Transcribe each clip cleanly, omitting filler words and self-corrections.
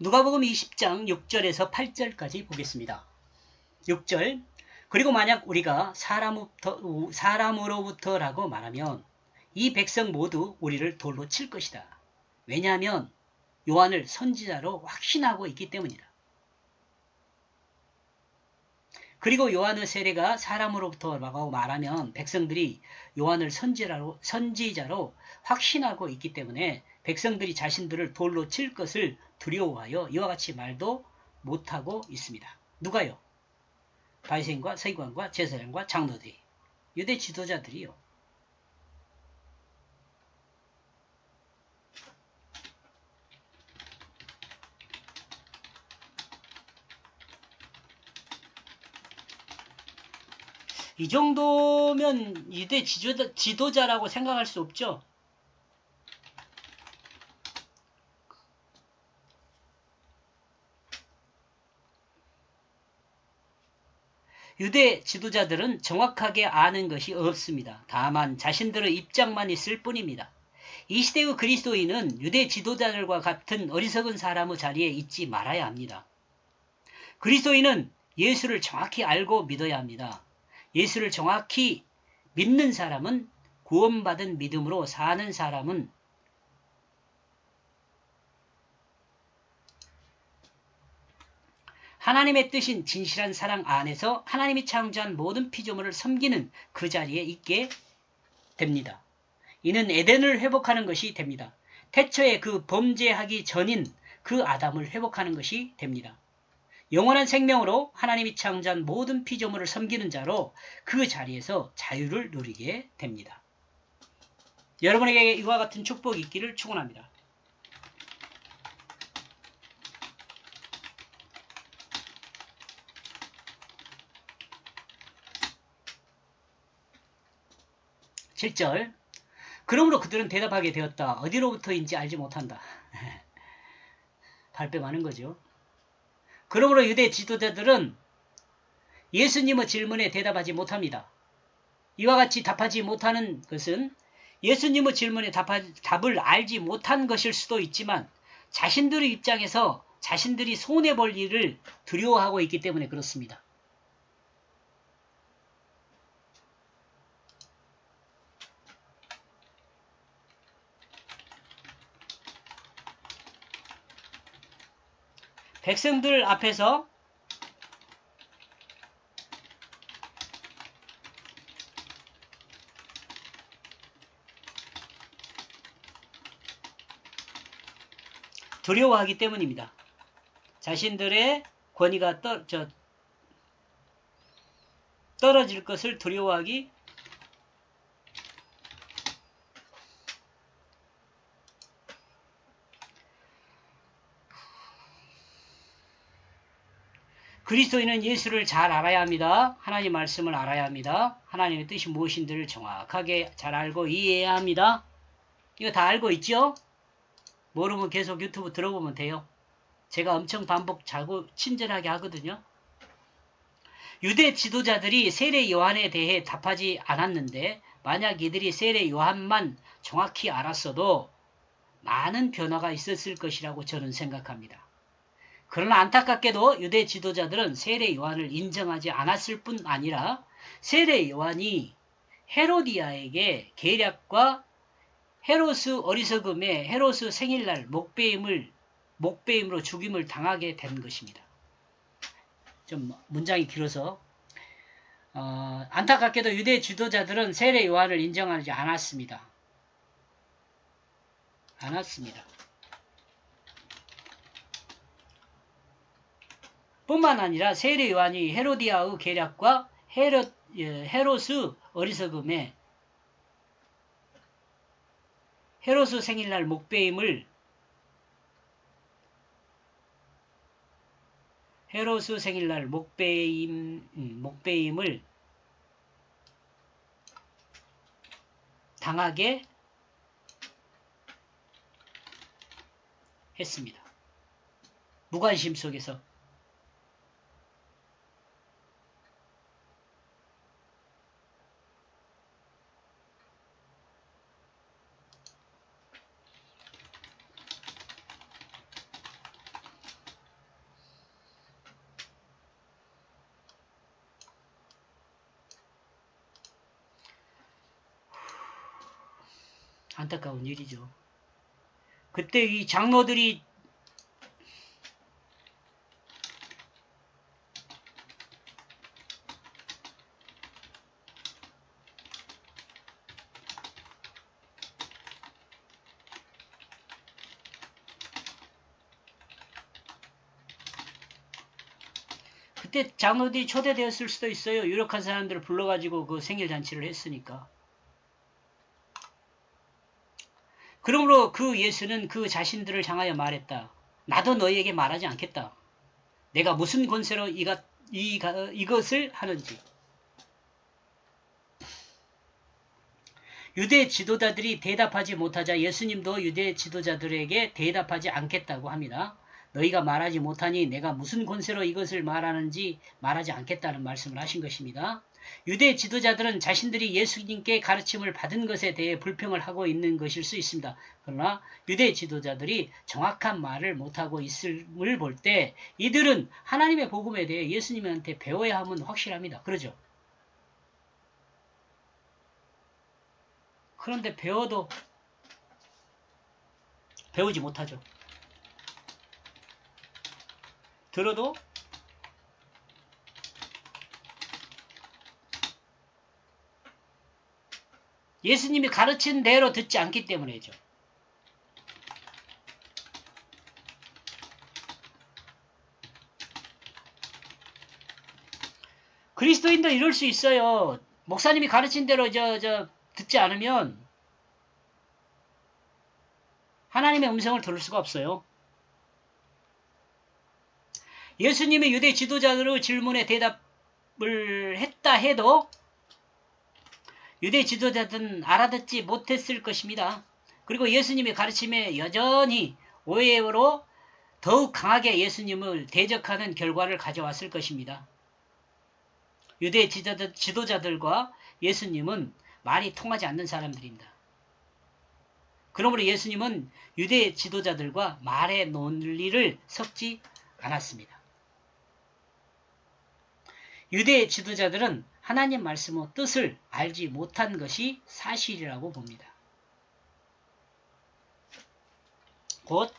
누가복음 20장 6절에서 8절까지 보겠습니다. 6절. 그리고 만약 우리가 사람으로부터라고 말하면 이 백성 모두 우리를 돌로 칠 것이다. 왜냐하면 요한을 선지자로 확신하고 있기 때문이다. 그리고 요한의 세례가 사람으로부터라고 말하면 백성들이 요한을 선지자로 확신하고 있기 때문에 백성들이 자신들을 돌로 칠 것을 두려워하여 이와 같이 말도 못하고 있습니다. 누가요? 바리새인과 서기관과 제사장과 장로들이, 유대 지도자들이요. 이 정도면 유대 지도자라고 생각할 수 없죠. 유대 지도자들은 정확하게 아는 것이 없습니다. 다만 자신들의 입장만 있을 뿐입니다. 이 시대의 그리스도인은 유대 지도자들과 같은 어리석은 사람의 자리에 있지 말아야 합니다. 그리스도인은 예수를 정확히 알고 믿어야 합니다. 예수를 정확히 믿는 사람은, 구원받은 믿음으로 사는 사람은 하나님의 뜻인 진실한 사랑 안에서 하나님이 창조한 모든 피조물을 섬기는 그 자리에 있게 됩니다. 이는 에덴을 회복하는 것이 됩니다. 태초에 그 범죄하기 전인 그 아담을 회복하는 것이 됩니다. 영원한 생명으로 하나님이 창조한 모든 피조물을 섬기는 자로 그 자리에서 자유를 누리게 됩니다. 여러분에게 이와 같은 축복이 있기를 축원합니다. (7절) 그러므로 그들은 대답하게 되었다. 어디로부터인지 알지 못한다. 발뺌하는 거죠. 그러므로 유대 지도자들은 예수님의 질문에 대답하지 못합니다. 이와 같이 답하지 못하는 것은 예수님의 질문에 답을 알지 못한 것일 수도 있지만 자신들의 입장에서 자신들이 손해볼 일을 두려워하고 있기 때문에 그렇습니다. 백성들 앞에서 두려워하기 때문입니다. 자신들의 권위가 떨어질 것을 두려워하기 그리스도인은 예수를 잘 알아야 합니다. 하나님 말씀을 알아야 합니다. 하나님의 뜻이 무엇인지를 정확하게 잘 알고 이해해야 합니다. 이거 다 알고 있죠? 모르면 계속 유튜브 들어보면 돼요. 제가 엄청 반복하고 친절하게 하거든요. 유대 지도자들이 세례 요한에 대해 답하지 않았는데 만약 이들이 세례 요한만 정확히 알았어도 많은 변화가 있었을 것이라고 저는 생각합니다. 그러나 안타깝게도 유대 지도자들은 세례 요한을 인정하지 않았을 뿐 아니라 세례 요한이 헤로디아에게 계략과 헤롯의 어리석음에 헤롯의 생일날 목배임으로 죽임을 당하게 된 것입니다. 좀 문장이 길어서 안타깝게도 유대 지도자들은 세례 요한을 인정하지 않았습니다. 뿐만 아니라 세례 요한이 헤로디아의 계략과 헤롯의 어리석음에 헤롯의 생일날 목배임을 당하게 했습니다. 무관심 속에서. 안타까운 일이죠. 그때 이 장로들이 초대되었을 수도 있어요. 유력한 사람들을 불러가지고 그 생일잔치를 했으니까. 그러므로 그 예수는 그 자신들을 향하여 말했다. 나도 너희에게 말하지 않겠다. 내가 무슨 권세로 이것을 하는지. 유대 지도자들이 대답하지 못하자 예수님도 유대 지도자들에게 대답하지 않겠다고 합니다. 너희가 말하지 못하니 내가 무슨 권세로 이것을 말하는지 말하지 않겠다는 말씀을 하신 것입니다. 유대 지도자들은 자신들이 예수님께 가르침을 받은 것에 대해 불평을 하고 있는 것일 수 있습니다. 그러나 유대 지도자들이 정확한 말을 못하고 있음을 볼 때 이들은 하나님의 복음에 대해 예수님한테 배워야 함은 확실합니다. 그러죠? 그런데 배워도 배우지 못하죠. 들어도 예수님이 가르친 대로 듣지 않기 때문이죠. 그리스도인도 이럴 수 있어요. 목사님이 가르친 대로 듣지 않으면 하나님의 음성을 들을 수가 없어요. 예수님이 유대 지도자들의 질문에 대답을 했다 해도 유대 지도자들은 알아듣지 못했을 것입니다. 그리고 예수님의 가르침에 여전히 오해로 더욱 강하게 예수님을 대적하는 결과를 가져왔을 것입니다. 유대 지도자들과 예수님은 말이 통하지 않는 사람들입니다. 그러므로 예수님은 유대 지도자들과 말의 논리를 섞지 않았습니다. 유대 지도자들은 하나님 말씀의 뜻을 알지 못한 것이 사실이라고 봅니다. 곧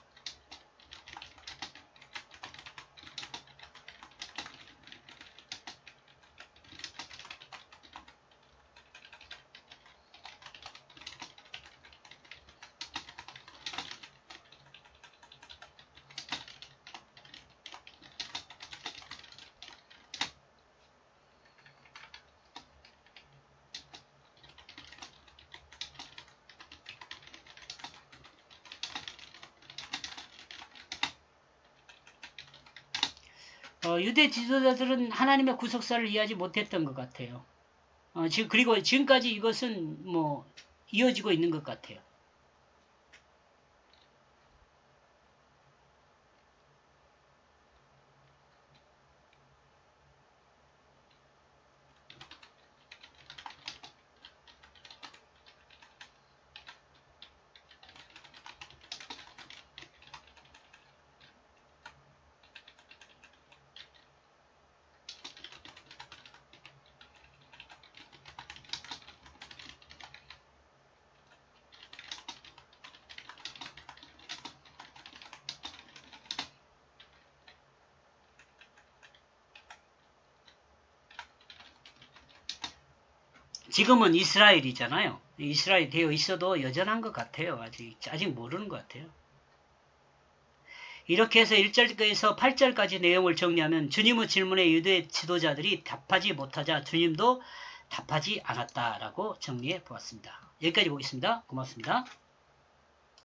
유대 지도자들은 하나님의 구속사를 이해하지 못했던 것 같아요. 그리고 지금까지 이것은 이어지고 있는 것 같아요. 지금은 이스라엘이잖아요. 이스라엘 되어 있어도 여전한 것 같아요. 아직 모르는 것 같아요. 이렇게 해서 1절에서 8절까지 내용을 정리하면 주님의 질문에 유대 지도자들이 답하지 못하자 주님도 답하지 않았다라고 정리해 보았습니다. 여기까지 보겠습니다. 고맙습니다.